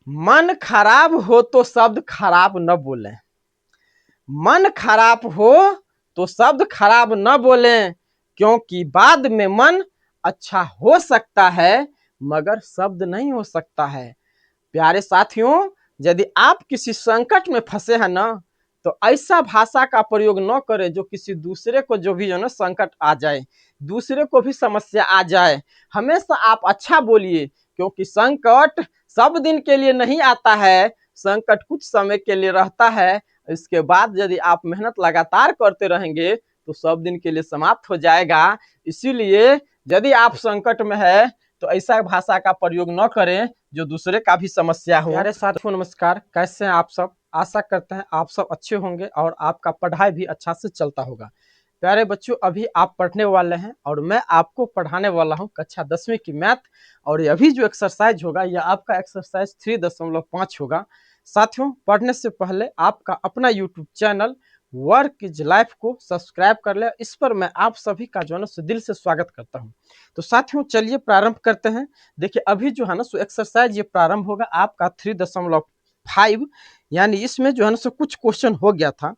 मन खराब हो तो शब्द खराब न बोले। मन खराब हो तो शब्द खराब न बोले, क्योंकि बाद में मन अच्छा हो सकता है मगर शब्द नहीं हो सकता है। प्यारे साथियों, यदि आप किसी संकट में फंसे हैं ना, तो ऐसा भाषा का प्रयोग न करें जो किसी दूसरे को जो भी ना संकट आ जाए, दूसरे को भी समस्या आ जाए। हमेशा आप अच्छा बोलिए, क्योंकि संकट सब दिन के लिए नहीं आता है, संकट कुछ समय के लिए रहता है। इसके बाद यदि आप मेहनत लगातार करते रहेंगे तो सब दिन के लिए समाप्त हो जाएगा। इसीलिए यदि आप संकट में है तो ऐसा भाषा का प्रयोग न करें जो दूसरे का भी समस्या हो। प्यारे साथियों नमस्कार, कैसे हैं आप सब? आशा करते हैं आप सब अच्छे होंगे और आपका पढ़ाई भी अच्छा से चलता होगा। प्यारे बच्चों, अभी आप पढ़ने वाले हैं और मैं आपको पढ़ाने वाला हूं कक्षा 10वीं की मैथ। और ये अभी जो एक्सरसाइज होगा यह आपका एक्सरसाइज 3.5 होगा। साथियों, पढ़ने से पहले आपका अपना YouTube channel work is life को सब्सक्राइब कर ले। इस पर मैं आप सभी का जो है ना दिल से स्वागत करता हूं। तो साथियों चलिए प्रारंभ करते हैं। देखिए अभी जो है ना एक्सरसाइज ये प्रारंभ होगा आपका 3.5, यानी इसमें जो है ना कुछ क्वेश्चन हो गया था।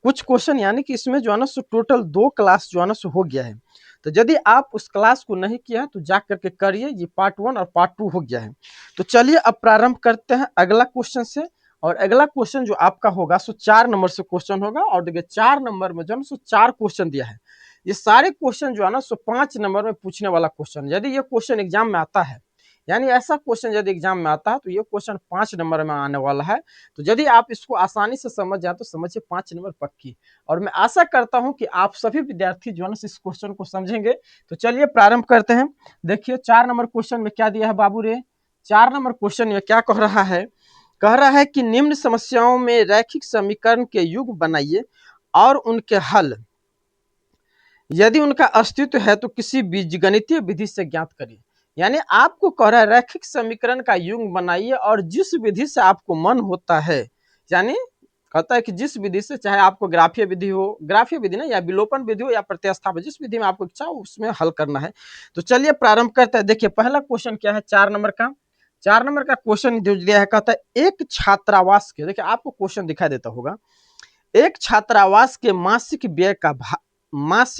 कुछ क्वेश्चन यानी कि इसमें जो है ना टोटल 2 क्लास जो है ना हो गया है। तो यदि आप उस क्लास को नहीं किया है तो जा करके करिए, ये पार्ट 1 और पार्ट 2 हो गया है। तो चलिए अब प्रारंभ करते हैं अगला क्वेश्चन से। और अगला क्वेश्चन जो आपका होगा 4 नंबर से क्वेश्चन होगा। और देखिए 4 नंबर में जो है 4 क्वेश्चन दिया है। ये सारे क्वेश्चन जो है ना 5 नंबर में पूछने वाला क्वेश्चन। यदि ये क्वेश्चन एग्जाम में आता है, यानी ऐसा क्वेश्चन यदि एग्जाम में आता है तो ये क्वेश्चन 5 नंबर में आने वाला है। तो यदि आप इसको आसानी से समझ जाए तो समझिए 5 नंबर पक्की। और मैं आशा करता हूं कि आप सभी विद्यार्थी जो है ना इस क्वेश्चन को समझेंगे। तो चलिए प्रारंभ करते हैं। देखिए 4 नंबर क्वेश्चन में क्या दिया है बाबू रे। 4 नंबर क्वेश्चन में क्या कह रहा है? कह रहा है कि निम्न समस्याओं में रैखिक समीकरण के युग बनाइए और उनके हल यदि उनका अस्तित्व है तो किसी बीजगणितीय विधि से ज्ञात करिए। यानी आपको कह रहा है रैखिक समीकरण का युग बनाइए और जिस विधि से आपको मन होता है, यानी कहता है कि जिस विधि से, चाहे आपको ग्राफीय विधि हो, ग्राफीय विधि ना, या विलोपन विधि हो या प्रत्यास्थापन, जिस विधि में आपको इच्छा हो उसमें हल करना है। तो चलिए प्रारंभ करते हैं। देखिए पहला क्वेश्चन क्या है 4 नंबर का। 4 नंबर का क्वेश्चन जो दिया है कहता है एक छात्रावास के, देखिए आपको क्वेश्चन दिखाई देता होगा, एक छात्रावास के मासिक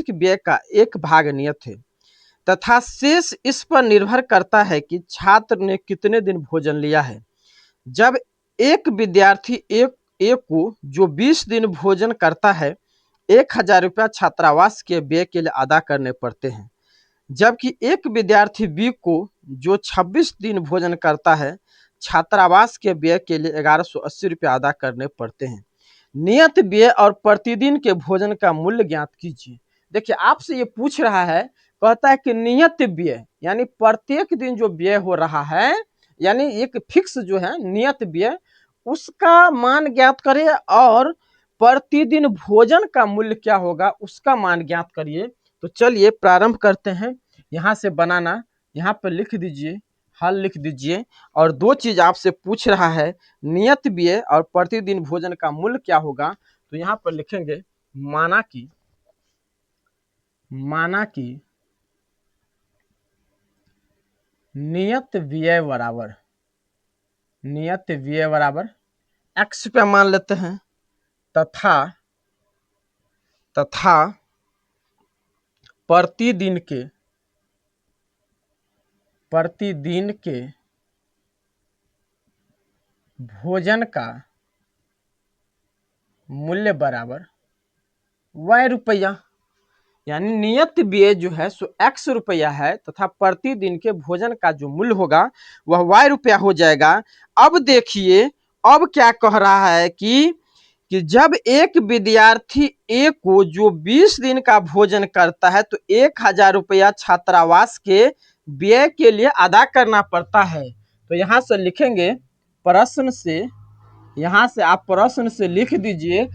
व्यय का एक भाग नियत है तथा शेष इस पर निर्भर करता है कि छात्र ने कितने दिन भोजन लिया है। जब एक विद्यार्थी एक को जो 20 दिन भोजन करता है 1000 रुपया छात्रावास के व्यय के लिए अदा करने पड़ते हैं, जबकि एक विद्यार्थी बी को जो 26 दिन भोजन करता है छात्रावास के व्यय के लिए 1180 रुपया अदा करने पड़ते हैं। नियत व्यय और प्रतिदिन के भोजन का मूल्य ज्ञात कीजिए। देखिए आपसे ये पूछ रहा है, कहता है कि नियत व्यय यानी प्रत्येक दिन जो व्यय हो रहा है, यानी एक फिक्स जो है नियत व्यय, उसका मान ज्ञात करिए और प्रतिदिन भोजन का मूल्य क्या होगा उसका मान ज्ञात करिए। तो चलिए प्रारंभ करते हैं। यहाँ से बनाना, यहाँ पर लिख दीजिए, हल लिख दीजिए। और 2 चीज आपसे पूछ रहा है, नियत व्यय और प्रतिदिन भोजन का मूल्य क्या होगा। तो यहाँ पर लिखेंगे माना कि नियत व्यय बराबर x रुपया मान लेते हैं तथा प्रतिदिन के भोजन का मूल्य बराबर y रुपया। यानी नियत व्यय जो है सो x रुपया है तथा प्रतिदिन के भोजन का जो मूल्य होगा वह y रुपया हो जाएगा। अब देखिए अब क्या कह रहा है कि जब एक विद्यार्थी ए को जो 20 दिन का भोजन करता है तो 1000 रुपया छात्रावास के व्यय के लिए अदा करना पड़ता है। तो यहाँ से लिखेंगे प्रश्न से, यहाँ से आप प्रश्न से लिख दीजिए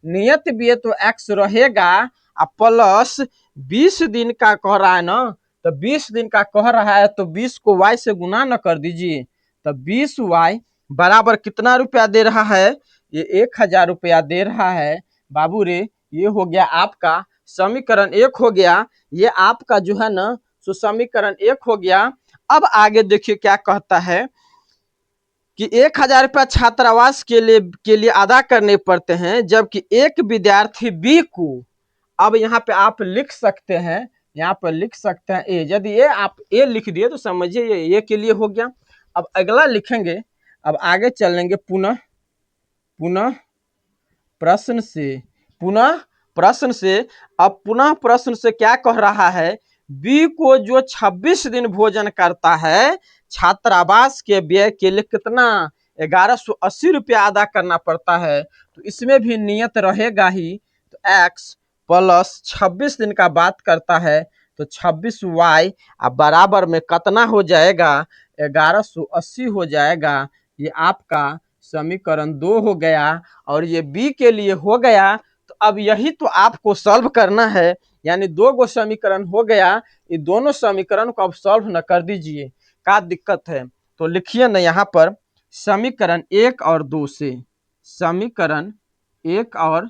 नियत व्यय तो x रहेगा प्लस 20 दिन का कह रहा है ना, तो 20 दिन का कह रहा है तो 20 को y से गुना न कर दीजिए। तो 20y बराबर कितना रुपया दे रहा है, ये 1000 रुपया दे रहा है बाबू रे। ये हो गया आपका समीकरण 1 हो गया, ये आपका जो है ना सो समीकरण 1 हो गया। अब आगे देखिए क्या कहता है कि 1000 रुपया छात्रावास के लिए अदा करने पड़ते हैं, जबकि एक विद्यार्थी बी को, अब यहाँ पे आप लिख सकते हैं, यहाँ पर लिख सकते हैं ए, यदि ये आप ए लिख दिए तो समझिए ये ए के लिए हो गया। अब अगला लिखेंगे, अब आगे चलेंगे पुनः प्रश्न से, अब पुनः प्रश्न से क्या कह रहा है, बी को जो 26 दिन भोजन करता है, छात्रावास के व्यय के लिए कितना 1180 रुपया अदा करना पड़ता है। तो इसमें भी नियत रहेगा ही, तो x प्लस 26 दिन का बात करता है, तो 26y बराबर में कितना हो जाएगा, 1180 हो जाएगा। ये आपका समीकरण 2 हो गया और ये बी के लिए हो गया। तो अब यही तो आपको सॉल्व करना है, यानी 2 गो समीकरण हो गया, ये दोनों समीकरण को अब सॉल्व न कर दीजिए, क्या दिक्कत है। तो लिखिए ना यहाँ पर समीकरण 1 और 2 से, समीकरण 1 और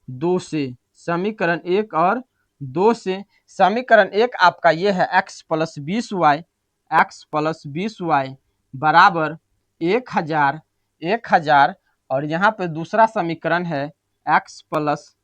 2 से, समीकरण 1 और 2 से, समीकरण 1 आपका ये है x प्लस 20y बराबर 1000 और यहाँ पे दूसरा समीकरण है x प्लस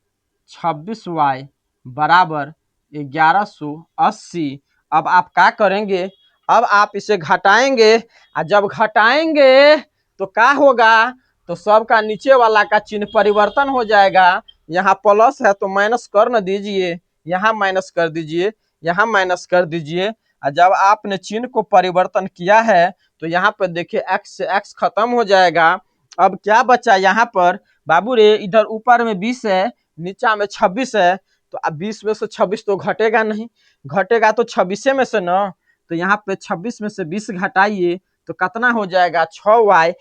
26y बराबर 1180। अब आप क्या करेंगे, अब आप इसे घटाएंगे, और जब घटाएंगे तो क्या होगा, तो सबका नीचे वाला का चिन्ह परिवर्तन हो जाएगा। यहाँ प्लस है तो माइनस कर न दीजिए, यहाँ माइनस कर दीजिए, यहाँ माइनस कर दीजिए। और जब आपने चिन्ह को परिवर्तन किया है तो यहाँ पर देखिए x से x खत्म हो जाएगा। अब क्या बचा यहाँ पर, बाबू रे इधर ऊपर में 20 है, नीचा में 26 है, तो अब 20 में से 26 तो घटेगा नहीं, घटेगा तो 26 में से न, तो यहाँ पे 26 में से 20 घटाइए तो कितना हो जाएगा 6y।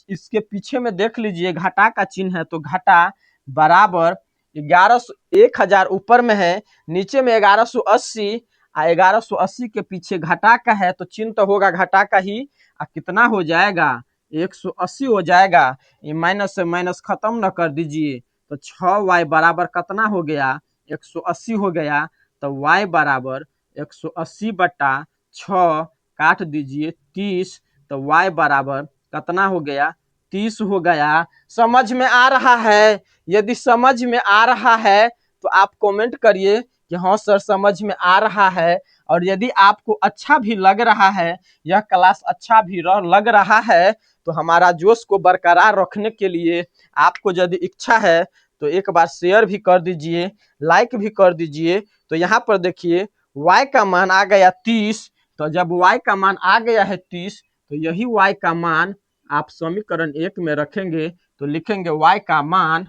इसके पीछे में देख लीजिए घटा का चिन्ह है, तो घटा बराबर 1000 ऊपर में है, नीचे में 1180, 1180 के पीछे घटा का है तो चिन्ह तो होगा घटा का ही, कितना हो जाएगा 180 हो जाएगा। ये माइनस से माइनस खत्म न कर दीजिए, तो 6y बराबर कितना हो गया 180 हो गया। तो y बराबर 180 बटा 6 काट दीजिए 30, तो y बराबर कितना हो गया 30 हो गया। समझ में आ रहा है, यदि समझ में आ रहा है तो आप कमेंट करिए कि हाँ सर समझ में आ रहा है। और यदि आपको अच्छा भी लग रहा है, यह क्लास अच्छा भी लग रहा है, तो हमारा जोश को बरकरार रखने के लिए आपको यदि इच्छा है तो एक बार शेयर भी कर दीजिए, लाइक भी कर दीजिए। तो यहाँ पर देखिए y का मान आ गया 30, तो जब y का मान आ गया है 30 तो यही y का मान आप समीकरण 1 में रखेंगे, तो लिखेंगे y का मान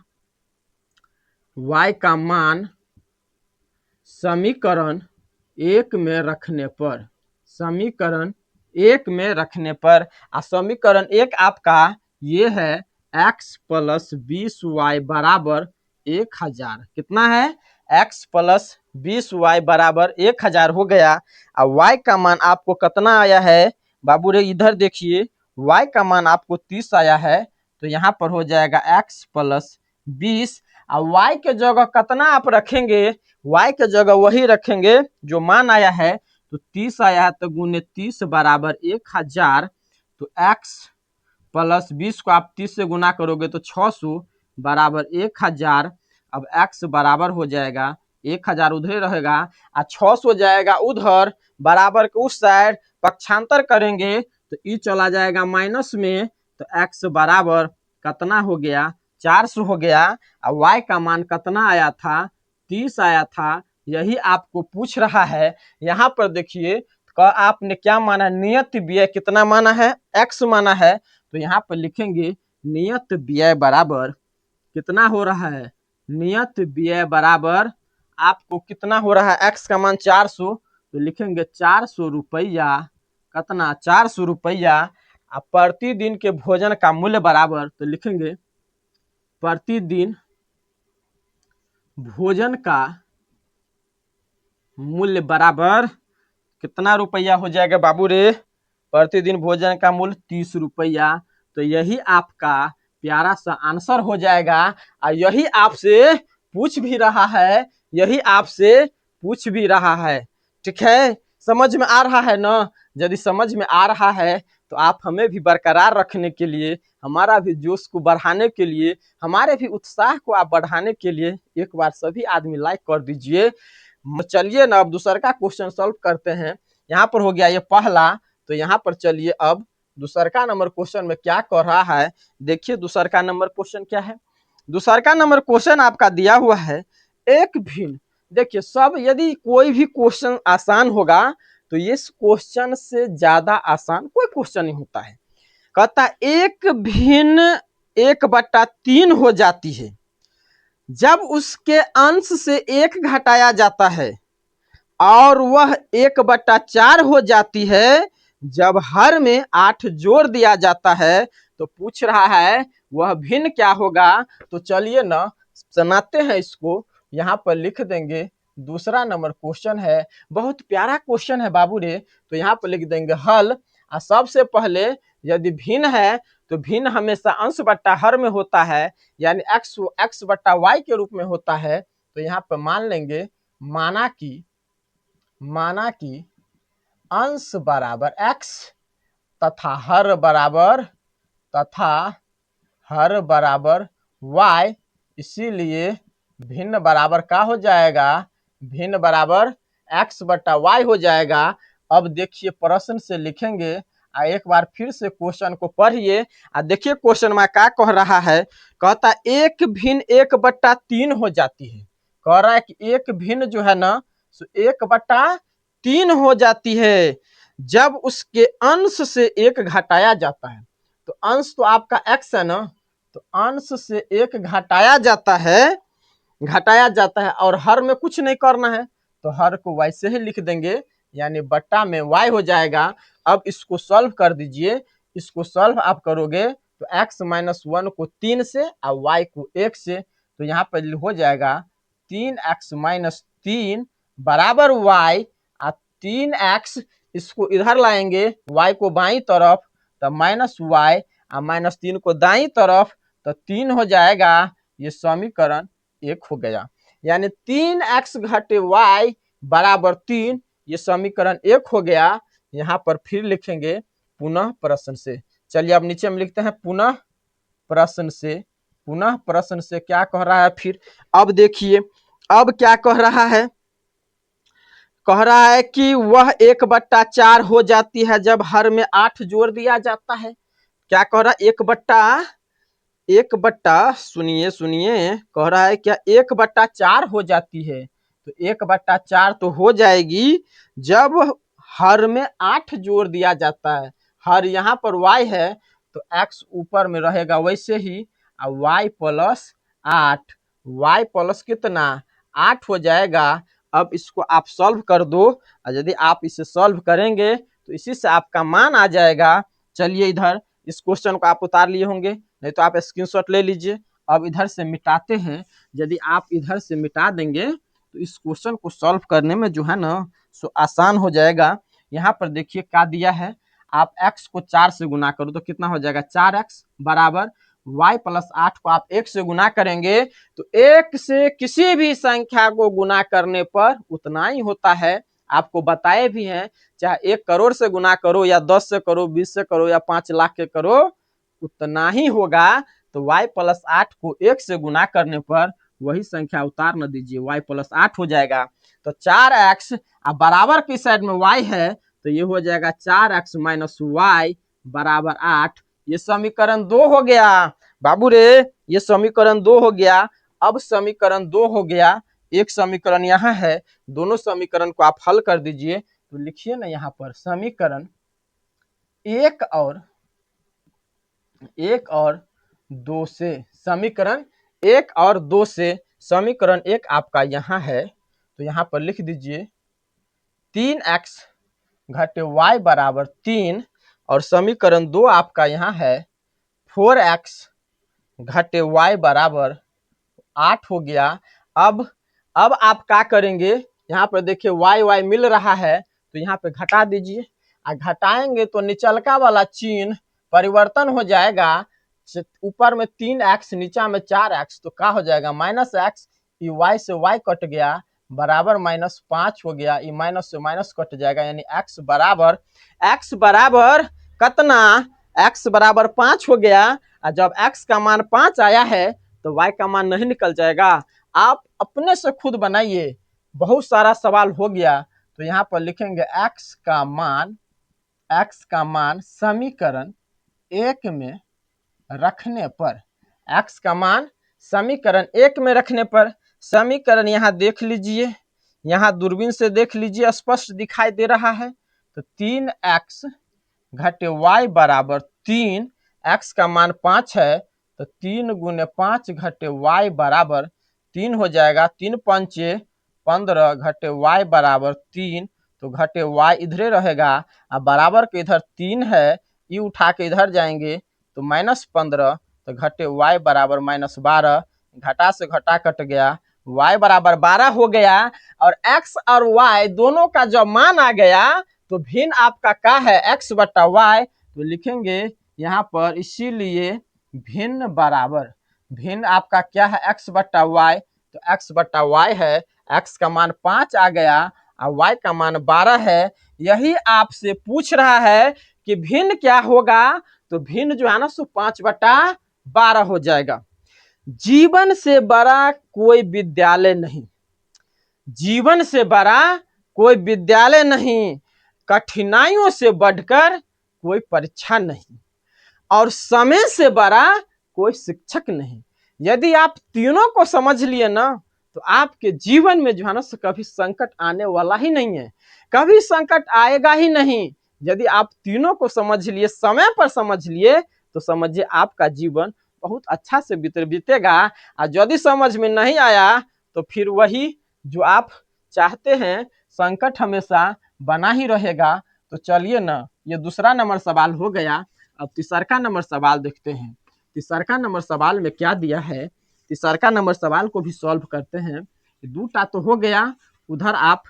समीकरण 1 में रखने पर, समीकरण 1 में रखने पर, समीकरण 1 आपका ये है x प्लस 20y बराबर 1000, कितना है x प्लस 20y बराबर 1000 हो गया। और y का मान आपको कितना आया है बाबू रे, इधर देखिए y का मान आपको 30 आया है, तो यहाँ पर हो जाएगा x प्लस 20, और y के जगह कितना आप रखेंगे, y के जगह वही रखेंगे जो मान आया है, तो 30 आया है तो गुने 30 बराबर 1000, तो x प्लस 20 को आप 30 से गुना करोगे तो 600 बराबर 1000। अब x बराबर हो जाएगा 1000 उधर रहेगा और 600 जाएगा उधर, बराबर के उस साइड पक्षांतर करेंगे तो ई चला जाएगा माइनस में, तो x बराबर कितना हो गया 400 हो गया। और y का मान कितना आया था 30 आया था, यही आपको पूछ रहा है। यहाँ पर देखिए आपने क्या माना, नियत व्यय कितना माना है x माना है, तो यहाँ पर लिखेंगे नियत व्यय बराबर कितना हो रहा है, नियत व्यय बराबर आपको कितना हो रहा है x का मान 400, तो लिखेंगे 400 रुपया, कितना 400 रुपया। प्रतिदिन के भोजन का मूल्य बराबर, तो लिखेंगे प्रतिदिन भोजन का मूल्य बराबर कितना रुपया हो जाएगा बाबू रे, प्रतिदिन भोजन का मूल्य 30 रुपया। तो यही आपका प्यारा सा आंसर हो जाएगा। और यही आपसे पूछ भी रहा है, यही आपसे पूछ भी रहा है, ठीक है। समझ में आ रहा है ना, यदि समझ में आ रहा है तो आप हमें भी बरकरार रखने के लिए, हमारा भी जोश को बढ़ाने के लिए, हमारे भी उत्साह को आप बढ़ाने के लिए एक बार सभी आदमी लाइक कर दीजिए। चलिए ना अब दूसरा का क्वेश्चन सॉल्व करते हैं। यहाँ पर हो गया ये पहला, तो यहाँ पर चलिए अब दूसरा का नंबर क्वेश्चन में क्या कर रहा है, देखिए दूसरा का नंबर क्वेश्चन क्या है। दूसरा का नंबर क्वेश्चन आपका दिया हुआ है एक भिन्न, देखिए सब यदि कोई भी क्वेश्चन आसान होगा तो इस क्वेश्चन से ज्यादा आसान कोई क्वेश्चन नहीं होता है। कहता एक भिन्न 1/3 हो जाती है जब उसके अंश से 1 घटाया जाता है, और वह 1/4 हो जाती है जब हर में 8 जोड़ दिया जाता है। तो पूछ रहा है वह भिन्न क्या होगा। तो चलिए ना सुनाते हैं इसको, यहाँ पर लिख देंगे दूसरा नंबर क्वेश्चन है, बहुत प्यारा क्वेश्चन है बाबू रे। तो यहाँ पर लिख देंगे हल। और सबसे पहले यदि भिन्न है तो भिन्न हमेशा अंश बट्टा हर में होता है, यानी x बट्टा y के रूप में होता है। तो यहाँ पर मान लेंगे माना कि अंश बराबर x तथा हर बराबर y, इसीलिए भिन्न बराबर का हो जाएगा, भिन्न बराबर x बटा y हो जाएगा। अब देखिए प्रश्न से लिखेंगे, एक बार फिर से क्वेश्चन को पढ़िए और देखिए क्वेश्चन में क्या कह रहा है। कहता एक भिन्न 1/3 हो जाती है, कह रहा है कि एक भिन्न जो है ना 1/3 हो जाती है जब उसके अंश से 1 घटाया जाता है। तो अंश तो आपका x है ना, तो अंश से 1 घटाया जाता है और हर में कुछ नहीं करना है, तो हर को y से ही लिख देंगे, यानी बट्टा में y हो जाएगा। अब इसको सॉल्व कर दीजिए, इसको सॉल्व आप करोगे तो x - 1 को 3 से और y को 1 से, तो यहाँ पर हो जाएगा 3x - 3 बराबर y। और 3x इसको इधर लाएंगे, y को बाईं तरफ तो -y, और -3 को दाईं तरफ तो 3 हो जाएगा। ये समीकरण 1 हो गया, यानी 3x घटे y बराबर 3, ये समीकरण 1 हो गया। यहाँ पर फिर लिखेंगे पुनः प्रश्न से। चलिए अब नीचे में लिखते हैं पुनः प्रश्न से क्या कह रहा है फिर। अब देखिए अब क्या कह रहा है, कह रहा है कि वह 1/4 हो जाती है जब हर में 8 जोड़ दिया जाता है। क्या कह रहा है, सुनिए कह रहा है क्या 1/4 हो जाती है। तो 1/4 तो हो जाएगी जब हर में 8 जोड़ दिया जाता है। हर यहाँ पर y है तो x ऊपर में रहेगा वैसे ही, और y प्लस 8, y प्लस कितना 8 हो जाएगा। अब इसको आप सॉल्व कर दो, और यदि आप इसे सॉल्व करेंगे तो इसी से आपका मान आ जाएगा। चलिए इधर इस क्वेश्चन को आप उतार लिए होंगे, नहीं तो आप स्क्रीनशॉट ले लीजिए। अब इधर से मिटाते हैं, यदि आप इधर से मिटा देंगे तो इस क्वेश्चन को सॉल्व करने में जो है ना सो आसान हो जाएगा। यहाँ पर देखिए क्या दिया है, आप x को 4 से गुना करो तो कितना हो जाएगा, 4x बराबर y प्लस 8 को आप 1 से गुना करेंगे तो 1 से किसी भी संख्या को गुना करने पर उतना ही होता है। आपको बताए भी हैं, चाहे 1 करोड़ से गुना करो या 10 से करो, 20 से करो या 5 लाख के करो, उतना ही होगा। तो y प्लस 8 को 1 से गुना करने पर वही संख्या उतार न दीजिए, y प्लस 8 हो जाएगा। तो 4x बराबर की साइड में y है तो ये हो जाएगा 4x - y बराबर 8। ये समीकरण 2 हो गया बाबू रे, ये समीकरण 2 हो गया। अब समीकरण 2 हो गया, एक समीकरण यहाँ है, दोनों समीकरण को आप हल कर दीजिए। तो लिखिए ना यहाँ पर समीकरण 1 और 2 से, समीकरण 1 और 2 से समीकरण 1 आपका यहाँ है, तो यहाँ पर लिख दीजिए 3x घटे y बराबर 3, और समीकरण 2 आपका यहाँ है 4x घटे y बराबर 8 हो गया। अब आप क्या करेंगे, यहाँ पर देखिए y मिल रहा है तो यहाँ पे घटा दीजिए, और घटाएंगे तो निचलका वाला चिन्ह परिवर्तन हो जाएगा। ऊपर में 3x नीचा में 4x, तो क्या हो जाएगा -x, ये y से y कट गया बराबर -5 हो गया, ये माइनस से माइनस कट जाएगा, यानी x बराबर कितना x बराबर 5 हो गया। और जब x का मान 5 आया है तो y का मान नहीं निकल जाएगा। आप अपने से खुद बनाइए, बहुत सारा सवाल हो गया। तो यहाँ पर लिखेंगे x का मान समीकरण 1 में रखने पर, x का मान समीकरण 1 में रखने पर, समीकरण यहाँ देख लीजिए, यहाँ दूरबीन से देख लीजिए, स्पष्ट दिखाई दे रहा है। तो 3x घटे y बराबर 3, x का मान 5 है तो 3 गुने 5 घटे y बराबर 3 हो जाएगा। 3 पंचे 15 घटे y बराबर 3, तो घटे y इधरे रहेगा। अब बराबर के इधर 3 है, ये उठा के इधर जाएंगे तो -15, तो घटे y बराबर -12, घटा से घटा कट गया, y बराबर 12 हो गया। और x और y दोनों का जब मान आ गया तो भिन्न आपका क्या है, x बटा y। तो लिखेंगे यहाँ पर, इसीलिए भिन्न बराबर, भिन्न आपका क्या है, x बटा y। तो x बटा y है, x का मान 5 आ गया और y का मान 12 है। यही आपसे पूछ रहा है कि भिन्न क्या होगा। तो भिन्न जो है ना सो 5 बटा 12 हो जाएगा। जीवन से बड़ा कोई विद्यालय नहीं, जीवन से बड़ा कोई विद्यालय नहीं, कठिनाइयों से बढ़कर कोई परीक्षा नहीं, और समय से बड़ा कोई शिक्षक नहीं। यदि आप तीनों को समझ लिए ना तो आपके जीवन में जो है ना कभी संकट आने वाला ही नहीं है, कभी संकट आएगा ही नहीं। यदि आप तीनों को समझ लिए, समय पर समझ लिए, तो समझिए आपका जीवन बहुत अच्छा से बीतेगा। और यदि समझ में नहीं आया तो फिर वही जो आप चाहते हैं, संकट हमेशा बना ही रहेगा। तो चलिए ना, ये दूसरा नंबर सवाल हो गया। अब तीसरा नंबर सवाल देखते हैं। तीसरा नंबर सवाल में क्या दिया है, तीसरा नंबर सवाल को भी सॉल्व करते हैं। दूटा तो हो गया, उधर आप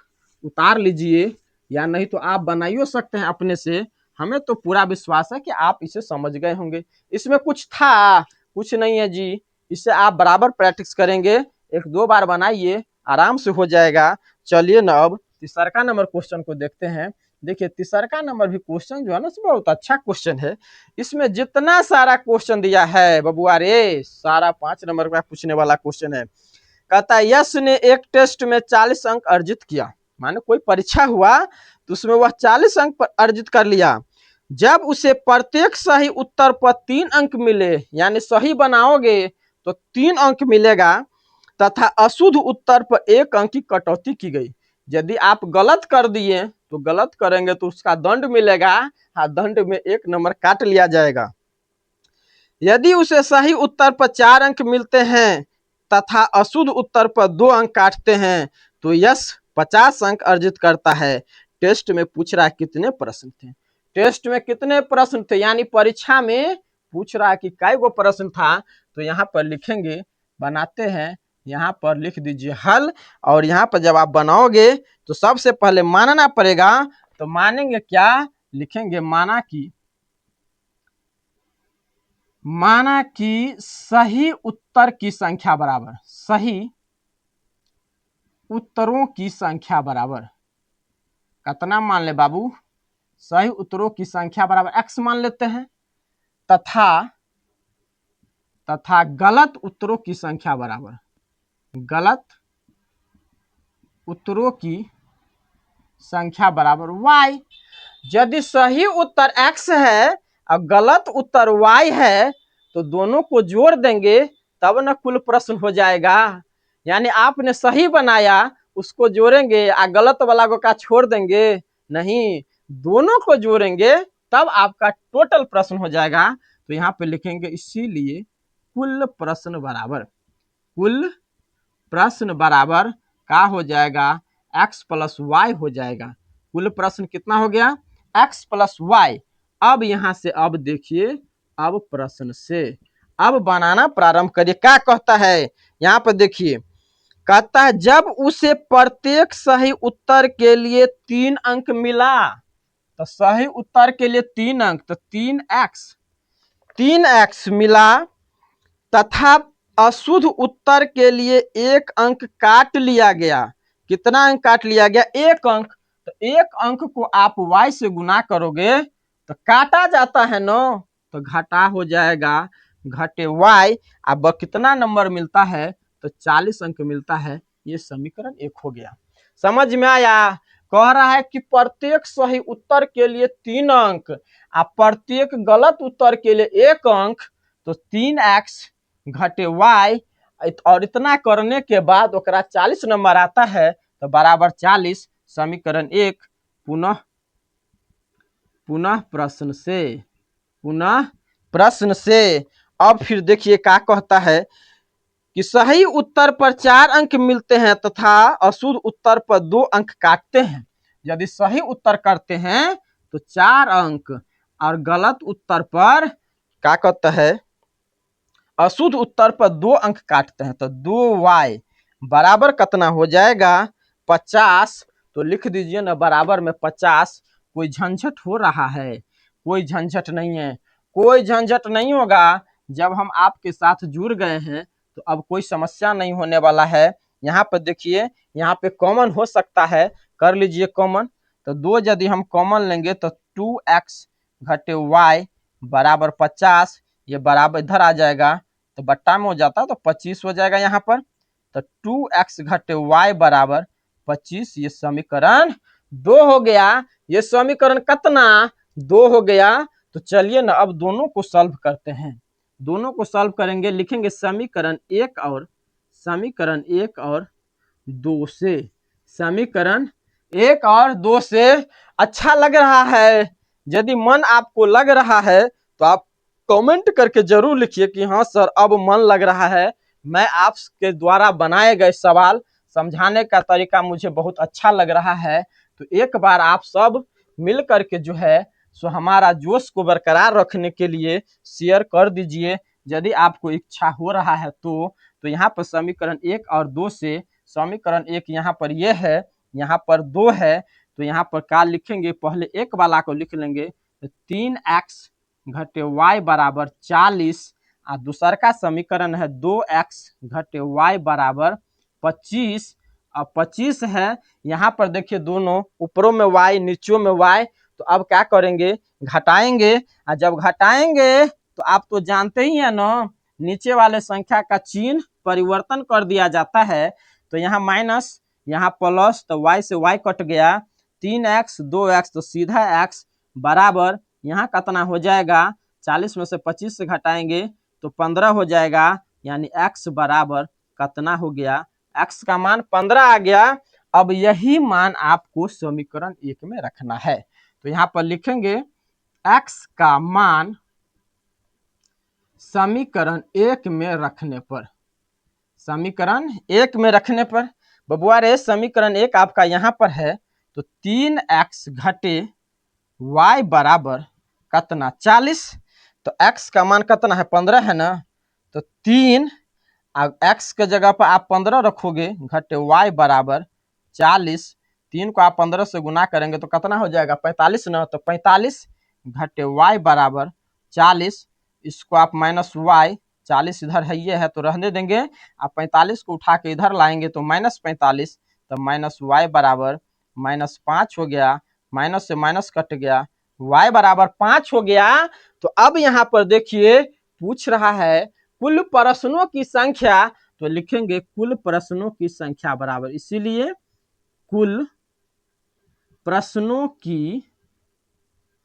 उतार लीजिए या नहीं तो आप बनाइयो सकते हैं अपने से। हमें तो पूरा विश्वास है कि आप इसे समझ गए होंगे। इसमें कुछ था, कुछ नहीं है जी। इसे आप बराबर प्रैक्टिस करेंगे, 1-2 बार बनाइए, आराम से हो जाएगा। चलिए ना, अब तीसरा नंबर क्वेश्चन को देखते हैं। देखिए तीसरा नंबर भी क्वेश्चन जो है ना बहुत अच्छा क्वेश्चन है। इसमें जितना सारा क्वेश्चन दिया है बबुआ रे, सारा 5 नंबर का पूछने वाला क्वेश्चन है। कहता है यश ने एक टेस्ट में 40 अंक अर्जित किया, माने कोई परीक्षा हुआ तो उसमें वह 40 अंक पर अर्जित कर लिया। जब उसे प्रत्येक सही उत्तर पर 3 अंक मिले, यानी सही बनाओगे तो 3 अंक मिलेगा, तथा अशुद्ध उत्तर पर 1 अंक की कटौती की गई। यदि आप गलत कर दिए तो गलत करेंगे तो उसका दंड मिलेगा, हाँ दंड में 1 नंबर काट लिया जाएगा। यदि उसे सही उत्तर पर 4 अंक मिलते हैं तथा अशुद्ध उत्तर पर 2 अंक काटते हैं तो यश 50 अंक अर्जित करता है। टेस्ट में पूछ रहा है कितने प्रश्न थे, टेस्ट में कितने प्रश्न थे, यानी परीक्षा में पूछ रहा है कि कै गो प्रश्न था। तो यहाँ पर लिखेंगे, बनाते हैं, यहाँ पर लिख दीजिए हल। और यहाँ पर जब आप बनाओगे तो सबसे पहले मानना पड़ेगा। तो मानेंगे क्या, लिखेंगे माना कि सही उत्तर की संख्या बराबर, सही उत्तरों की संख्या बराबर, कितना मान ले बाबू, सही उत्तरों की संख्या बराबर x मान लेते हैं, तथा गलत उत्तरों की संख्या बराबर, गलत उत्तरों की संख्या बराबर y। यदि सही उत्तर x है और गलत उत्तर y है तो दोनों को जोड़ देंगे तब न कुल प्रश्न हो जाएगा। यानी आपने सही बनाया उसको जोड़ेंगे और गलत वाला को का छोड़ देंगे, नहीं, दोनों को जोड़ेंगे तब आपका टोटल प्रश्न हो जाएगा। तो यहाँ पे लिखेंगे इसीलिए कुल प्रश्न बराबर, कुल प्रश्न बराबर क्या हो जाएगा, x प्लस वाई हो जाएगा। कुल प्रश्न कितना हो गया, x प्लस वाई। अब यहां से अब देखिए, अब प्रश्न से अब बनाना प्रारंभ करिए। क्या कहता है यहाँ पर देखिए, कहता है जब उसे प्रत्येक सही उत्तर के लिए 3 अंक मिला, तो सही उत्तर के लिए 3 अंक, तो 3x मिला, तथा अशुद्ध उत्तर के लिए 1 अंक काट लिया गया। कितना अंक काट लिया गया, 1 अंक। तो 1 अंक को आप y से गुना करोगे तो काटा जाता है ना, तो घटा हो जाएगा घटे y। अब कितना नंबर मिलता है, तो 40 अंक मिलता है। ये समीकरण 1 हो गया। समझ में आया। कह रहा है कि प्रत्येक सही उत्तर के लिए 3 अंक और प्रत्येक गलत उत्तर के लिए 1 अंक, तो 3x घटे y, और इतना करने के बाद ओकरा 40 नंबर आता है, तो बराबर 40। समीकरण 1 पुनः प्रश्न से। अब फिर देखिए क्या कहता है कि सही उत्तर पर 4 अंक मिलते हैं तथा अशुद्ध उत्तर पर 2 अंक काटते हैं। यदि सही उत्तर करते हैं तो 4 अंक, और गलत उत्तर पर क्या कहता है, अशुद्ध उत्तर पर 2 अंक काटते हैं, तो 2y बराबर कितना हो जाएगा, 50। तो लिख दीजिए ना बराबर में 50। कोई झंझट हो रहा है? कोई झंझट नहीं है, कोई झंझट नहीं होगा। जब हम आपके साथ जुड़ गए हैं तो अब कोई समस्या नहीं होने वाला है। यहाँ पर देखिए, यहाँ पे कॉमन हो सकता है, कर लीजिए कॉमन। तो 2 यदि हम कॉमन लेंगे तो 2x घटे y बराबर 50, ये बराबर इधर आ जाएगा तो बट्टा में हो जाता है, तो 25 हो जाएगा यहाँ पर। तो 2x घटे y बराबर 25, ये समीकरण 2 हो गया। ये समीकरण कितना, 2 हो गया। तो चलिए ना अब दोनों को सॉल्व करते हैं। दोनों को सॉल्व करेंगे, लिखेंगे समीकरण 1 और 2 से। समीकरण 1 और 2 से अच्छा लग रहा है? यदि मन आपको लग रहा है तो आप कमेंट करके जरूर लिखिए कि हाँ सर अब मन लग रहा है। मैं आपके द्वारा बनाए गए सवाल समझाने का तरीका मुझे बहुत अच्छा लग रहा है। तो एक बार आप सब मिल करके जो है सो हमारा जोश को बरकरार रखने के लिए शेयर कर दीजिए, यदि आपको इच्छा हो रहा है तो। यहाँ पर समीकरण 1 और 2 से, समीकरण 1 यहाँ पर ये है, यहाँ पर 2 है, तो यहाँ पर क्या लिखेंगे, पहले एक वाला को लिख लेंगे, तो 3x घटे y बराबर 40, और दूसर का समीकरण है 2x घटे y बराबर 25। अब 25 है, यहाँ पर देखिए दोनों ऊपरों में y नीचों में y, तो अब क्या करेंगे, घटाएंगे। और जब घटाएंगे तो आप तो जानते ही है ना, नीचे वाले संख्या का चिन्ह परिवर्तन कर दिया जाता है। तो यहाँ माइनस, यहाँ प्लस, तो y से y कट गया, 3x 2x, तो सीधा x बराबर यहाँ कितना हो जाएगा, 40 में से 25 से घटाएंगे तो 15 हो जाएगा। यानी x बराबर कितना हो गया, x का मान 15 आ गया। अब यही मान आपको समीकरण 1 में रखना है। तो यहाँ पर लिखेंगे x का मान समीकरण 1 में रखने पर, समीकरण 1 में रखने पर बबुआ रे, समीकरण 1 आपका यहाँ पर है, तो 3x घटे y बराबर कितना, 40। तो x का मान कितना है, 15 है ना, तो 3 x के जगह पर आप 15 रखोगे, घटे y बराबर 40। 3 को आप 15 से गुना करेंगे तो कितना हो जाएगा, 45 ना, तो 45 घटे y बराबर 40। इसको आप माइनस y, 40 इधर है ये है तो रहने देंगे, आप 45 को उठा के इधर लाएंगे तो माइनस 45, तो माइनस y बराबर -5 हो गया। माइनस से माइनस कट गया, y बराबर 5 हो गया। तो अब यहाँ पर देखिए पूछ रहा है कुल प्रश्नों की संख्या, तो लिखेंगे कुल प्रश्नों की संख्या बराबर, इसीलिए कुल प्रश्नों की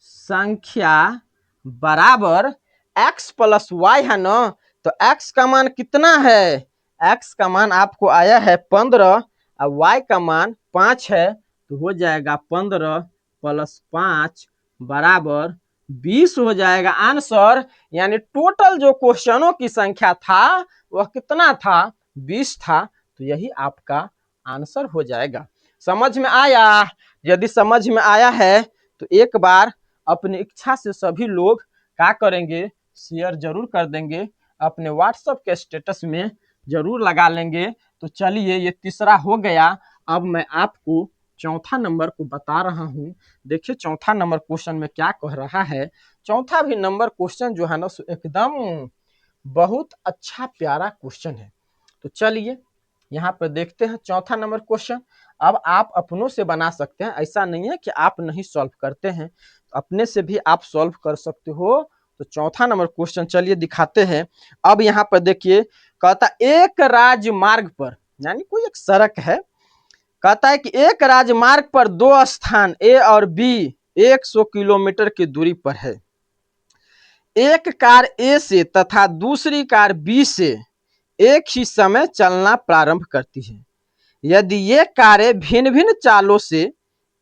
संख्या बराबर x प्लस y है ना। तो x का मान कितना है, x का मान आपको आया है 15 और y का मान 5 है, तो हो जाएगा 15 प्लस 5 बराबर 20 हो जाएगा आंसर। यानी टोटल जो क्वेश्चनों की संख्या था वह कितना था, 20 था। तो यही आपका आंसर हो जाएगा। समझ में आया? यदि समझ में आया है तो एक बार अपनी इच्छा से सभी लोग क्या करेंगे, शेयर जरूर कर देंगे, अपने व्हाट्सएप के स्टेटस में जरूर लगा लेंगे। तो चलिए ये तीसरा हो गया। अब मैं आपको चौथा नंबर को बता रहा हूँ। देखिए चौथा नंबर क्वेश्चन में क्या कह रहा है। चौथा भी नंबर क्वेश्चन जो है ना एकदम बहुत अच्छा प्यारा क्वेश्चन है। तो चलिए यहाँ पर देखते हैं चौथा नंबर क्वेश्चन। अब आप अपनों से बना सकते हैं, ऐसा नहीं है कि आप नहीं सॉल्व करते हैं, तो अपने से भी आप सॉल्व कर सकते हो। तो चौथा नंबर क्वेश्चन चलिए दिखाते हैं। अब यहाँ पर देखिए, कहता एक राजमार्ग पर, यानी कोई एक सड़क है, कहता है कि एक राजमार्ग पर दो स्थान ए और बी 100 किलोमीटर की दूरी पर है। एक कार ए से तथा दूसरी कार बी से एक ही समय चलना प्रारंभ करती है। यदि ये कारें भिन्न भिन्न चालों से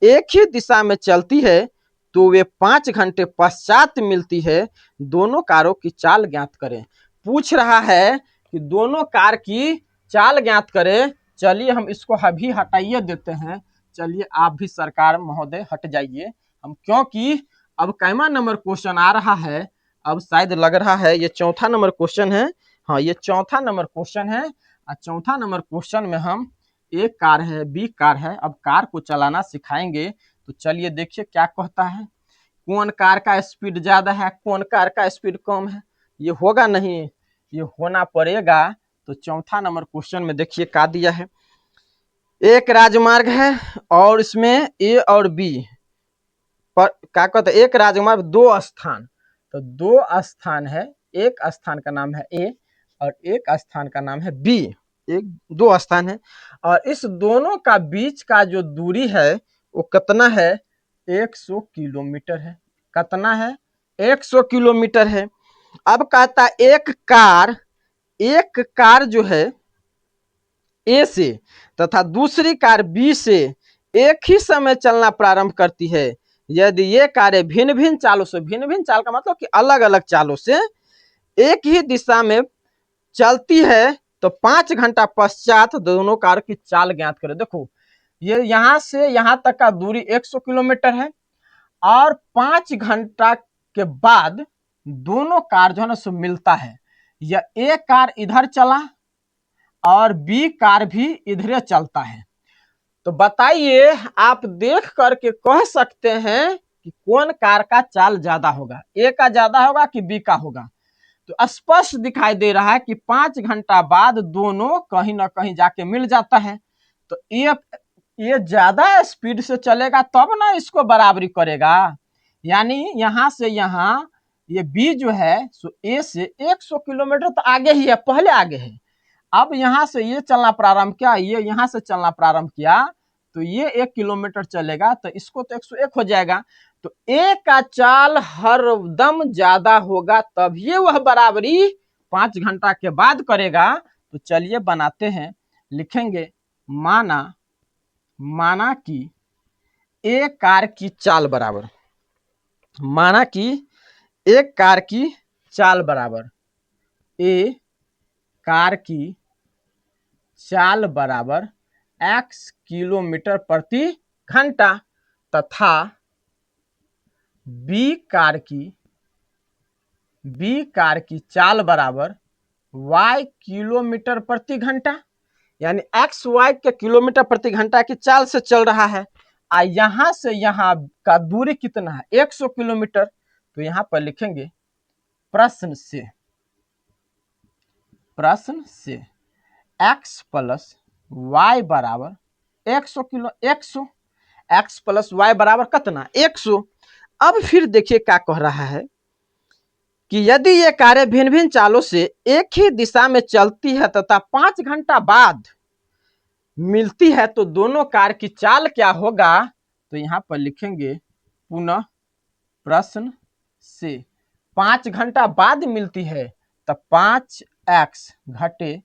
एक ही दिशा में चलती है तो वे 5 घंटे पश्चात मिलती है। दोनों कारों की चाल ज्ञात करें। पूछ रहा है कि दोनों कार की चाल ज्ञात करें। चलिए हम इसको अभी हटाइए देते हैं। चलिए आप भी सरकार महोदय हट जाइए हम, क्योंकि अब कैमा नंबर क्वेश्चन आ रहा है। अब शायद लग रहा है ये चौथा नंबर क्वेश्चन है। हाँ, ये चौथा नंबर क्वेश्चन है। और चौथा नंबर क्वेश्चन में हम एक कार है, बी कार है, अब कार को चलाना सिखाएंगे। तो चलिए देखिए क्या कहता है। कौन कार का स्पीड ज्यादा है, कौन कार का स्पीड कम है, ये होगा नहीं, ये होना पड़ेगा। तो चौथा नंबर क्वेश्चन में देखिए क्या दिया है। एक राजमार्ग है और इसमें ए और बी पर क्या कहते हैं, एक राजमार्ग दो स्थान, तो दो स्थान है, एक स्थान का नाम है ए और एक स्थान का नाम है बी। एक दो स्थान है और इस दोनों का बीच का जो दूरी है वो कितना है, 100 किलोमीटर है। कितना है, 100 किलोमीटर है। अब कहता एक कार जो है ए से तथा दूसरी कार बी से एक ही समय चलना प्रारंभ करती है। यदि ये कारें भिन्न भिन्न चालों से, भिन्न भिन्न चाल का मतलब कि अलग अलग चालों से एक ही दिशा में चलती है तो 5 घंटा पश्चात दोनों कार की चाल ज्ञात करें। देखो ये यहां से यहां तक का दूरी 100 किलोमीटर है और 5 घंटा के बाद दोनों कार जो है ना सो मिलता है। या एक कार इधर चला और बी कार भी इधरे चलता है। तो बताइए, आप देख करके कह सकते हैं कि कौन कार का चाल ज्यादा होगा, ए का ज्यादा होगा कि बी का होगा। तो स्पष्ट दिखाई दे रहा है कि 5 घंटा बाद दोनों कहीं ना कहीं जाके मिल जाता है। तो ये ज्यादा स्पीड से चलेगा तब ना इसको बराबरी करेगा। यानी यहां से यहां ये बी जो है सो ए से 100 किलोमीटर तो आगे ही है, पहले आगे है। अब यहां से ये चलना प्रारंभ किया, ये यहां से चलना प्रारंभ किया, तो ये 1 किलोमीटर चलेगा तो इसको तो 101 हो जाएगा। तो ए का चाल हर दम ज्यादा होगा तभी वह बराबरी 5 घंटा के बाद करेगा। तो चलिए बनाते हैं, लिखेंगे माना कि ए कार की चाल बराबर, माना कि एक कार की चाल बराबर, ए कार की चाल बराबर x किलोमीटर प्रति घंटा तथा बी कार की चाल बराबर y किलोमीटर प्रति घंटा, यानी x y के किलोमीटर प्रति घंटा की चाल से चल रहा है। यहां से यहां का दूरी कितना है, 100 किलोमीटर। तो यहां पर लिखेंगे प्रश्न से x प्लस y बराबर 100 x प्लस y बराबर कितना, 100। अब फिर देखिए क्या कह रहा है कि यदि ये कारें भिन्न भिन्न चालों से एक ही दिशा में चलती है तथा 5 घंटा बाद मिलती है तो दोनों कार की चाल क्या होगा। तो यहां पर लिखेंगे पुनः प्रश्न से 5 घंटा बाद मिलती है तो 5x घटे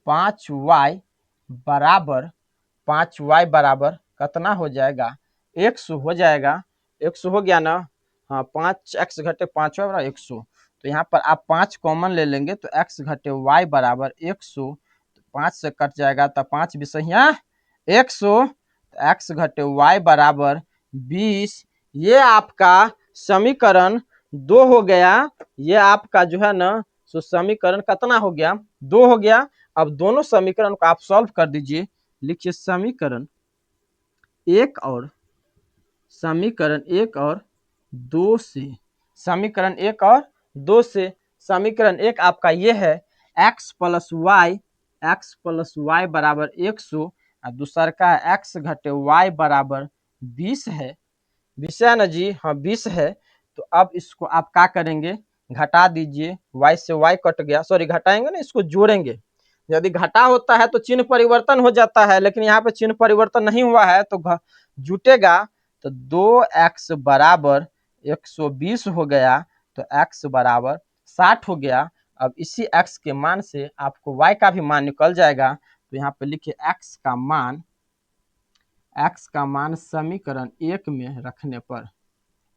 5y बराबर 5y बराबर कितना हो जाएगा, 100 हो जाएगा। 100 हो गया ना, हाँ 5x घटे 5y बराबर 100। तो यहाँ पर आप 5 कॉमन ले लेंगे तो x घटे y बराबर 100, 5 से कट जाएगा तो 5 बिसहिया 100, तो x घटे y बराबर 20। ये आपका समीकरण 2 हो गया। ये आपका जो है ना सो समीकरण कितना हो गया, 2 हो गया। अब दोनों समीकरण को आप सॉल्व कर दीजिए। लिखिए समीकरण एक और दो से, समीकरण एक और दो से, समीकरण एक आपका ये है x प्लस वाई बराबर 100 और दूसर का x घटे y बराबर 20 है। 20 है ना जी, हाँ 20 है। तो अब इसको आप क्या करेंगे, घटा दीजिए, y से y कट गया, सॉरी घटाएंगे ना, इसको जोड़ेंगे। यदि घटा होता है तो चिन्ह परिवर्तन हो जाता है, लेकिन यहाँ पे चिन्ह परिवर्तन नहीं हुआ है तो जुटेगा। तो 2x बराबर 120 हो गया, तो x बराबर 60 हो गया। अब इसी x के मान से आपको y का भी मान निकल जाएगा। तो यहाँ पे लिखिए x का मान समीकरण 1 में रखने पर,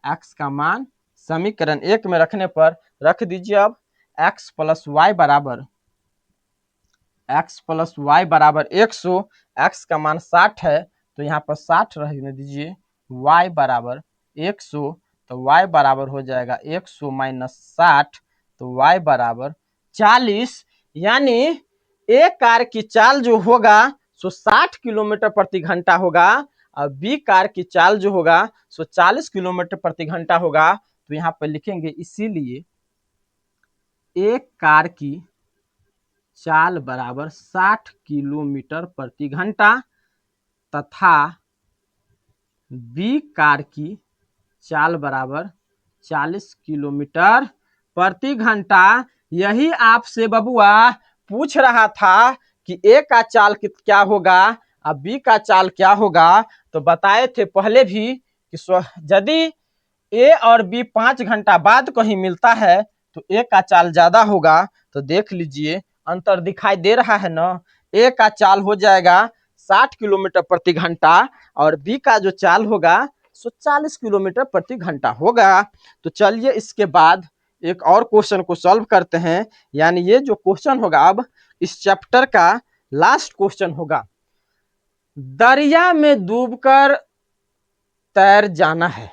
x का मान समीकरण 1 में रखने पर रख दीजिए। अब x प्लस वाई बराबर 100, x का मान 60 है तो यहाँ पर 60 रहने दीजिए, y बराबर 100, तो y बराबर हो जाएगा 100 माइनस 60, तो y बराबर 40। यानी एक कार की चाल जो होगा सो 60 किलोमीटर प्रति घंटा होगा, और बी कार की चाल जो होगा सो 40 किलोमीटर प्रति घंटा होगा। तो यहाँ पर लिखेंगे इसीलिए एक कार की चाल बराबर 60 किलोमीटर प्रति घंटा तथा बी कार की चाल बराबर 40 किलोमीटर प्रति घंटा। यही आपसे बबुआ पूछ रहा था कि ए का चाल क्या होगा और बी का चाल क्या होगा। तो बताए थे पहले भी कि यदि ए और बी 5 घंटा बाद कहीं मिलता है तो ए का चाल ज्यादा होगा। तो देख लीजिए अंतर दिखाई दे रहा है ना, ए का चाल हो जाएगा 60 किलोमीटर प्रति घंटा और बी का जो चाल होगा सो 40 किलोमीटर प्रति घंटा होगा। तो चलिए इसके बाद एक और क्वेश्चन को सॉल्व करते हैं, यानी ये जो क्वेश्चन होगा अब इस चैप्टर का लास्ट क्वेश्चन होगा। दरिया में डूबकर तैर जाना है,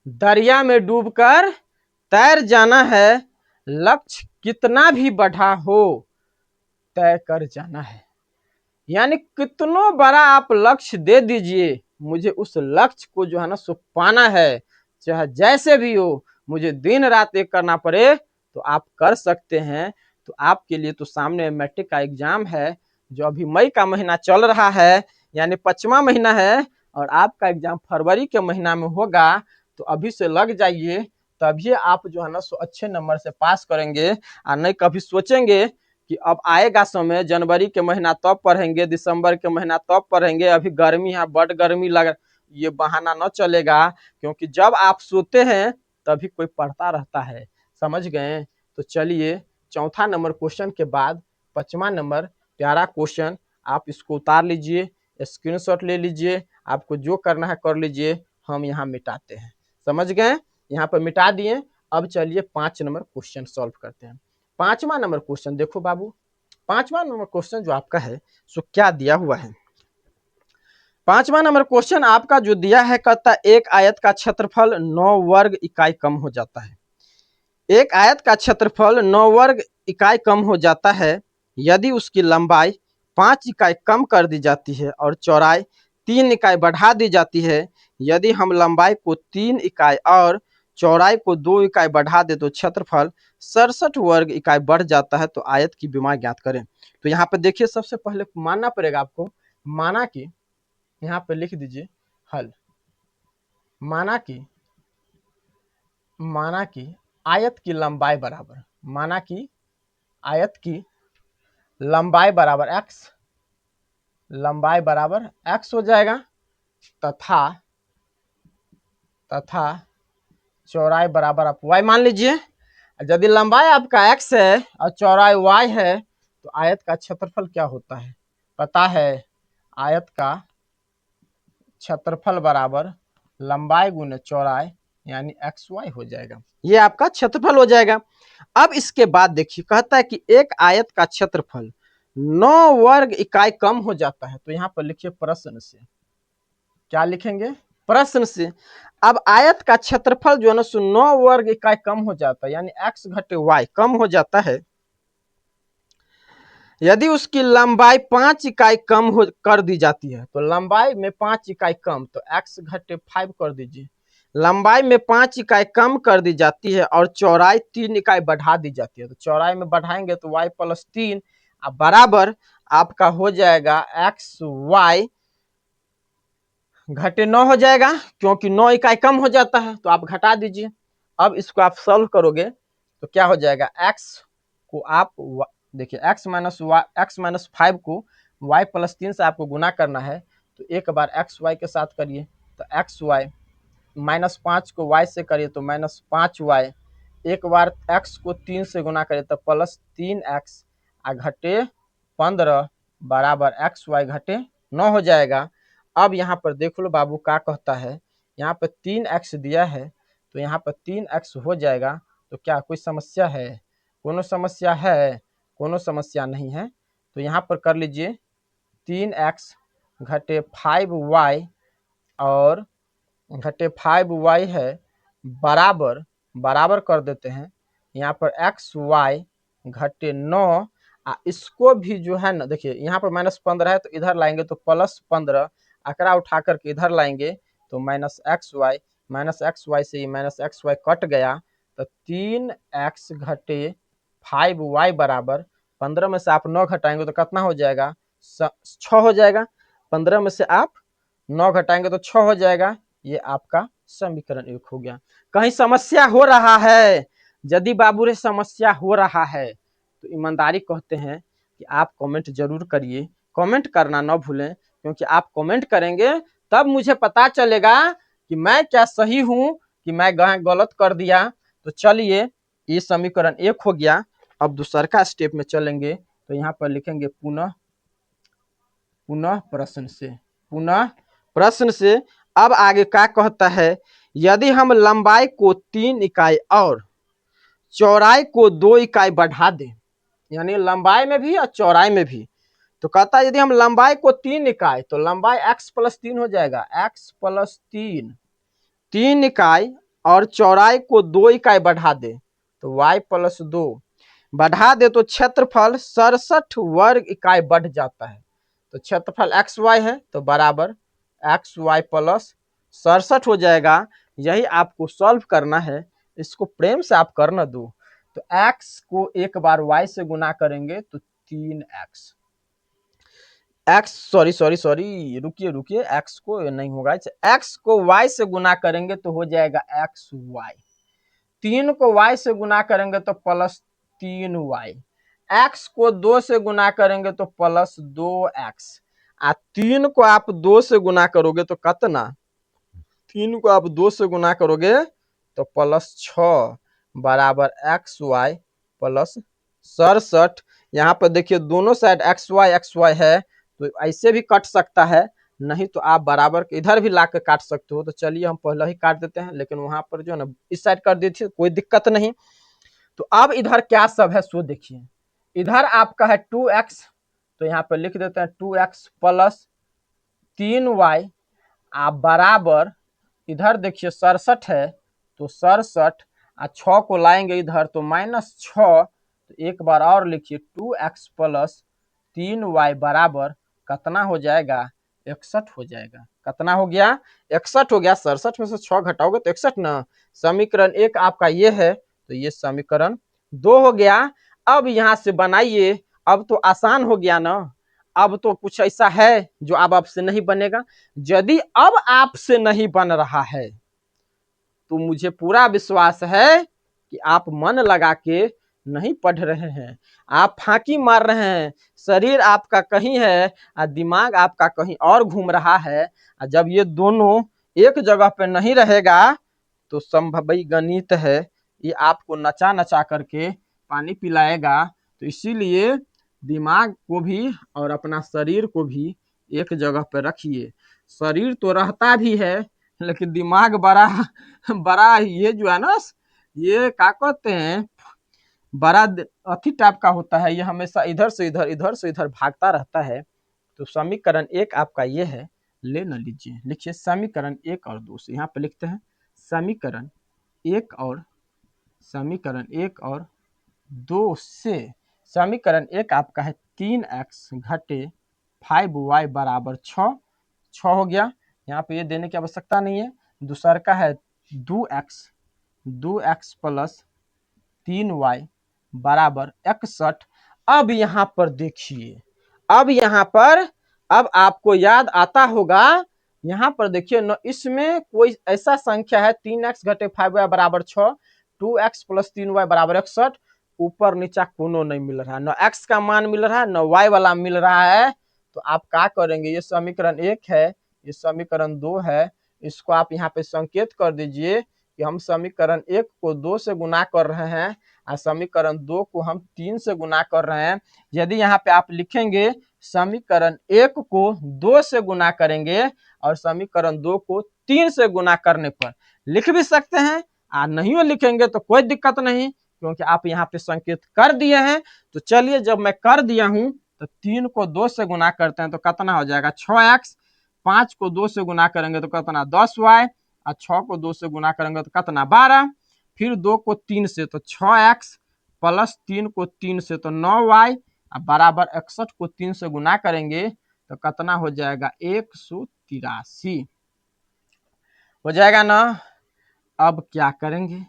दरिया में डूबकर तैर जाना है, लक्ष्य कितना भी बढ़ा हो तय कर जाना है। यानी कितना बड़ा आप लक्ष्य दे दीजिए, मुझे उस लक्ष्य को जो है ना सो पाना है, चाहे जैसे भी हो, मुझे दिन रात एक करना पड़े तो आप कर सकते हैं। तो आपके लिए तो सामने मैट्रिक का एग्जाम है जो अभी मई का महीना चल रहा है, यानी 5वां महीना है, और आपका एग्जाम फरवरी के महीना में होगा। तो अभी से लग जाइए, तभी आप जो है ना सो अच्छे नंबर से पास करेंगे। और नहीं कभी सोचेंगे कि अब आएगा समय, जनवरी के महीना तब पढ़ेंगे, दिसंबर के महीना तब पढ़ेंगे, अभी गर्मी है, बड़ गर्मी लग, ये बहाना न चलेगा। क्योंकि जब आप सोते हैं तभी कोई पढ़ता रहता है, समझ गए। तो चलिए चौथा नंबर क्वेश्चन के बाद 5वां नंबर प्यारा क्वेश्चन, आप इसको उतार लीजिए, स्क्रीनशॉट ले लीजिए, आपको जो करना है कर लीजिए, हम यहाँ मिटाते हैं। समझ गए, यहाँ पर मिटा दिए। अब चलिए 5 नंबर क्वेश्चन सॉल्व करते हैं। 5वां नंबर क्वेश्चन देखो बाबू, 5वां नंबर क्वेश्चन जो आपका है सो क्या दिया हुआ है। 5वां नंबर क्वेश्चन आपका जो दिया है, कहता एक आयत का क्षेत्रफल 9 वर्ग इकाई कम हो जाता है। एक आयत का क्षेत्रफल 9 वर्ग इकाई कम हो जाता है यदि उसकी लंबाई 5 इकाई कम कर दी जाती है और चौड़ाई 3 इकाई बढ़ा दी जाती है। यदि हम लंबाई को 3 इकाई और चौड़ाई को 2 इकाई बढ़ा दे तो क्षेत्रफल 67 वर्ग इकाई बढ़ जाता है। तो आयत की विमा ज्ञात करें। तो यहाँ पे देखिए सबसे पहले मानना पड़ेगा आपको, माना कि यहाँ पे लिख दीजिए हल, माना कि आयत की लंबाई बराबर, माना कि आयत की लंबाई बराबर x, लंबाई बराबर x हो जाएगा, तथा चौड़ाई बराबर आप y मान लीजिए। यदि लंबाई आपका x है और चौड़ाई y है तो आयत का क्षेत्रफल क्या होता है पता है, आयत का क्षेत्रफल बराबर लंबाई गुने चौड़ाई यानी xy हो जाएगा, ये आपका क्षेत्रफल हो जाएगा। अब इसके बाद देखिए कहता है कि एक आयत का क्षेत्रफल 9 वर्ग इकाई कम हो जाता है। तो यहाँ पर लिखिए प्रश्न से, क्या लिखेंगे, प्रश्न से। अब आयत का क्षेत्रफल जो है ना 9 वर्ग इकाई कम हो जाता है, यानी x घटे y कम हो जाता है यदि उसकी लंबाई 5 इकाई कम कर दी जाती है। तो लंबाई में 5 इकाई कम, तो x घटे 5 कर दीजिए, लंबाई में 5 इकाई कम कर दी जाती है और चौड़ाई 3 इकाई बढ़ा दी जाती है। तो चौड़ाई में बढ़ाएंगे तो y प्लस 3 बराबर आपका हो जाएगा एक्स वाई घटे 9 हो जाएगा, क्योंकि 9 इकाई कम हो जाता है तो आप घटा दीजिए। अब इसको आप सॉल्व करोगे तो क्या हो जाएगा, एक्स को आप देखिए एक्स माइनस 5 को y प्लस 3 से आपको गुना करना है, तो एक बार एक्स वाई के साथ करिए तो एक्स वाई, माइनस 5 को y से करिए तो माइनस 5y, एक बार x को 3 से गुना करिए तो प्लस 3x आ घटे 15 बराबर एक्स वाई घटे 9 हो जाएगा। अब यहाँ पर देख लो बाबू क्या कहता है, यहाँ पर 3x दिया है तो यहाँ पर 3x हो जाएगा। तो क्या कोई समस्या है, कोनो समस्या है, कोनो समस्या नहीं है। तो यहाँ पर कर लीजिए 3x घटे 5y और घटे 5y है बराबर, बराबर कर देते हैं यहाँ पर एक्स वाई घटे 9, इसको भी जो है ना देखिए यहाँ पर -15 है तो इधर लाएंगे तो +15, आंकड़ा उठा करके इधर लाएंगे तो -xy से ही -xy कट गया तो 3x घटे 5y बराबर 15 में से आप 9 घटाएंगे तो कितना हो जाएगा, 6 हो जाएगा। 15 में से आप 9 घटाएंगे तो 6 हो जाएगा। ये आपका समीकरण 1 हो गया। कहीं समस्या हो रहा है, यदि बाबू रे समस्या हो रहा है तो ईमानदारी कहते हैं कि आप कमेंट जरूर करिए, कमेंट करना ना भूलें, क्योंकि आप कमेंट करेंगे तब मुझे पता चलेगा कि मैं क्या सही हूं कि मैं गलत कर दिया। तो चलिए ये समीकरण 1 हो गया। अब दूसरा स्टेप में चलेंगे तो यहाँ पर लिखेंगे पुनः प्रश्न से। अब आगे क्या कहता है, यदि हम लंबाई को 3 इकाई और चौड़ाई को 2 इकाई बढ़ा दें, यानी लंबाई में भी और चौड़ाई में भी, तो कहता है यदि हम लंबाई को 3 इकाई तो लंबाई x प्लस 3 हो जाएगा, x प्लस 3 इकाई और चौड़ाई को 2 इकाई बढ़ा दे तो y प्लस 2 बढ़ा दे तो क्षेत्रफल 67 वर्ग इकाई बढ़ जाता है। तो क्षेत्रफल एक्स वाई है तो बराबर एक्स वाई प्लस 67 हो जाएगा। यही आपको सॉल्व करना है, इसको प्रेम से आप करना दो। तो x को एक बार y से गुना करेंगे तो 3x, रुकिए x को नहीं होगा, x को y से गुना करेंगे तो हो जाएगा एक्स वाई, 3 को y से गुना करेंगे तो प्लस 3y, x को 2 से गुना करेंगे तो प्लस 2x, 3 को आप 2 से गुना करोगे तो कितना, 3 को आप 2 से गुना करोगे तो प्लस 6 बराबर एक्स वाई प्लस 67। यहाँ पर देखिए दोनों साइड एक्स वाई है तो ऐसे भी कट सकता है, नहीं तो आप बराबर के इधर भी ला के काट सकते हो। तो चलिए हम पहले ही काट देते हैं, लेकिन वहां पर जो है ना इस साइड कर दी थी, कोई दिक्कत नहीं। तो अब इधर क्या सब है सो देखिए, इधर आपका है 2x तो यहाँ पर लिख देते हैं 2x प्लस 3y आप बराबर, इधर देखिए 67 है तो 67 6 को लाएंगे इधर तो -6, तो एक बार और लिखिए 2x प्लस 3y बराबर कितना हो जाएगा, 61 हो जाएगा। कितना हो गया, 61 हो गया। 67 में से 6 घटाओगे तो 61 ना। समीकरण 1 आपका ये है, तो ये समीकरण 2 हो गया। अब यहां से बनाइए, अब तो आसान हो गया ना, अब तो कुछ ऐसा है जो अब आपसे नहीं बनेगा। यदि अब आपसे नहीं बन रहा है तो मुझे पूरा विश्वास है कि आप मन लगा के नहीं पढ़ रहे हैं, आप फांकी मार रहे हैं, शरीर आपका कहीं है और दिमाग आपका कहीं और घूम रहा है। जब ये दोनों एक जगह पे नहीं रहेगा तो संभवी गणित है, ये आपको नचा नचा करके पानी पिलाएगा। तो इसीलिए दिमाग को भी और अपना शरीर को भी एक जगह पे रखिए। शरीर तो रहता भी है लेकिन दिमाग बड़ा बड़ा ये जो है ना, ये क्या कहते हैं, बड़ा अथी टाइप का होता है, ये हमेशा इधर से इधर भागता रहता है। तो समीकरण 1 आपका ये है, ले न लीजिए, लिखिए समीकरण 1 और 2 से, यहाँ पे लिखते हैं समीकरण 1 और 2 से। समीकरण 1 आपका है 3x घटे 5y बराबर 6 हो गया। यहाँ पे ये देने की आवश्यकता नहीं है। दूसरा का है 2x प्लस 3y बराबर 61। अब यहाँ पर देखिए, अब यहाँ पर अब आपको याद आता होगा, यहाँ पर देखिए न, इसमें कोई ऐसा संख्या है 3x घटे 5y बराबर 6, 2x प्लस 3y बराबर 61, ऊपर नीचा कोनो नहीं मिल रहा है, न x का मान मिल रहा है न y वाला मिल रहा है। तो आप क्या करेंगे, ये समीकरण 1 है, ये समीकरण 2 है, इसको आप यहाँ पे संकेत कर दीजिए कि हम समीकरण 1 को 2 से गुना कर रहे हैं और समीकरण 2 को हम 3 से गुना कर रहे हैं। यदि यहाँ पे आप लिखेंगे समीकरण 1 को 2 से गुना करेंगे और समीकरण 2 को 3 से गुना करने पर लिख भी सकते हैं, और नहीं लिखेंगे तो कोई दिक्कत नहीं, क्योंकि आप यहाँ पे संकेत कर दिए हैं। तो चलिए, जब मैं कर दिया हूं तो 3 को 2 से गुना करते हैं तो कितना हो जाएगा 6x, 5 को 2 से गुना करेंगे तो कितना 10y, और 6 को 2 से गुना करेंगे तो कितना 12, फिर 2 को 3 से तो 6x, प्लस 3 को 3 से तो 9y, बराबर 61 को 3 से गुना करेंगे तो कितना हो जाएगा 183 हो जाएगा ना। अब क्या करेंगे,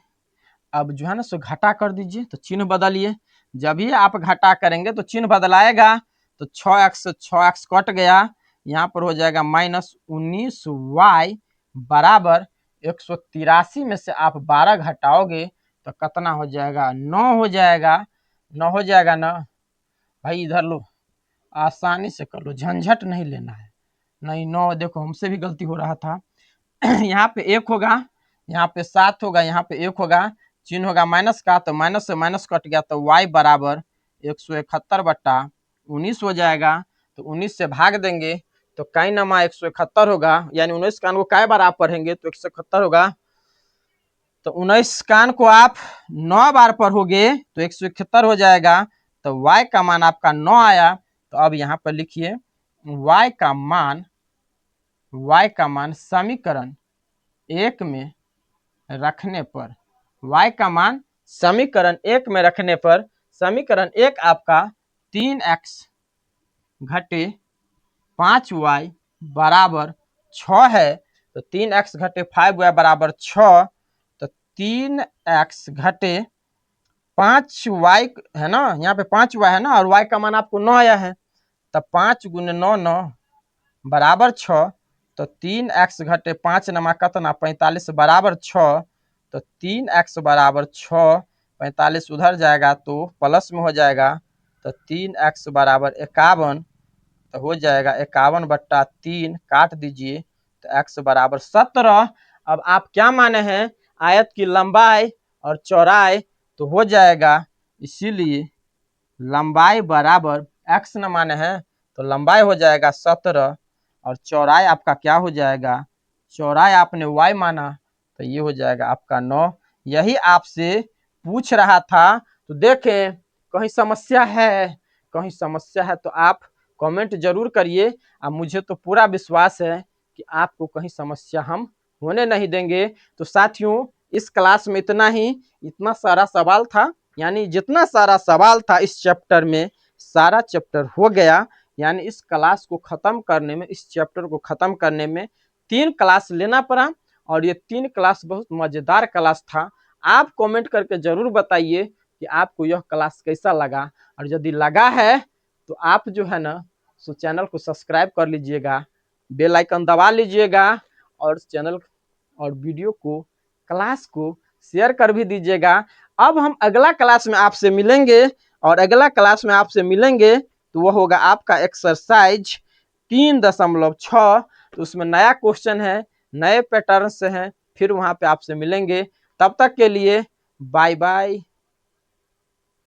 अब जो है ना सो घटा कर दीजिए, तो चिन्ह बदलिए। जब भी आप घटा करेंगे तो चिन्ह बदलाएगा, तो 6x से 6x कट गया, यहाँ पर हो जाएगा -19y बराबर 183 में से आप 12 घटाओगे तो कितना हो जाएगा 9 हो जाएगा। 9 हो जाएगा ना भाई, इधर लो, आसानी से कर लो, झंझट नहीं लेना है। नहीं 9, देखो हमसे भी गलती हो रहा था। यहाँ पे 1 होगा, यहाँ पे 7 होगा, यहाँ पे 1 होगा, चिन्ह होगा माइनस का, तो माइनस से माइनस कट गया तो y बराबर 171/19 हो जाएगा। तो 19 से भाग देंगे तो कई नमा 171 होगा, यानी 19 कान को कै बार आप पढ़ेंगे तो 171 होगा। तो 19 कान को आप 9 बार पढ़ोगे तो 171 हो जाएगा। तो y का मान आपका 9 आया। तो अब यहाँ पर लिखिए y का मान समीकरण 1 में रखने पर, y का मान समीकरण 1 में रखने पर, समीकरण 1 आपका 3x घटे 5y बराबर 6 है। तो 3x घटे 5y बराबर 6, तो 3x घटे 5y है ना, यहाँ पे 5y है ना, और y का मान आपको 9 आया है, तब 5 गुने 9 9 बराबर 6। तो 3x घटे 5 नमा कितना 45 बराबर 6, तो 3x बराबर 6, 45 उधर जाएगा तो प्लस में हो जाएगा, तो 3x बराबर 51, तो हो जाएगा 51/3, काट दीजिए तो x बराबर 17। अब आप क्या माने हैं, आयत की लंबाई और चौड़ाई, तो हो जाएगा, इसीलिए लंबाई बराबर x न माने हैं तो लंबाई हो जाएगा 17 और चौड़ाई आपका क्या हो जाएगा, चौड़ाई आपने y माना तो ये हो जाएगा आपका 9। यही आपसे पूछ रहा था। तो देखें कहीं समस्या है, कहीं समस्या है तो आप कमेंट जरूर करिए, और मुझे तो पूरा विश्वास है कि आपको कहीं समस्या हम होने नहीं देंगे। तो साथियों, इस क्लास में इतना ही, इतना सारा सवाल था, यानी जितना सारा सवाल था इस चैप्टर में सारा चैप्टर हो गया। यानी इस क्लास को खत्म करने में, इस चैप्टर को खत्म करने में 3 क्लास लेना पड़ा, और ये 3 क्लास बहुत मजेदार क्लास था। आप कमेंट करके जरूर बताइए कि आपको यह क्लास कैसा लगा, और यदि लगा है तो आप जो है ना सो चैनल को सब्सक्राइब कर लीजिएगा, बेल आइकन दबा लीजिएगा, और चैनल और वीडियो को, क्लास को शेयर कर भी दीजिएगा। अब हम अगला क्लास में आपसे मिलेंगे, और अगला क्लास में आपसे मिलेंगे तो वह होगा आपका एक्सरसाइज 3.6। तो उसमें नया क्वेश्चन है, नए पैटर्न से हैं, फिर वहां पे आपसे मिलेंगे। तब तक के लिए बाय बाय।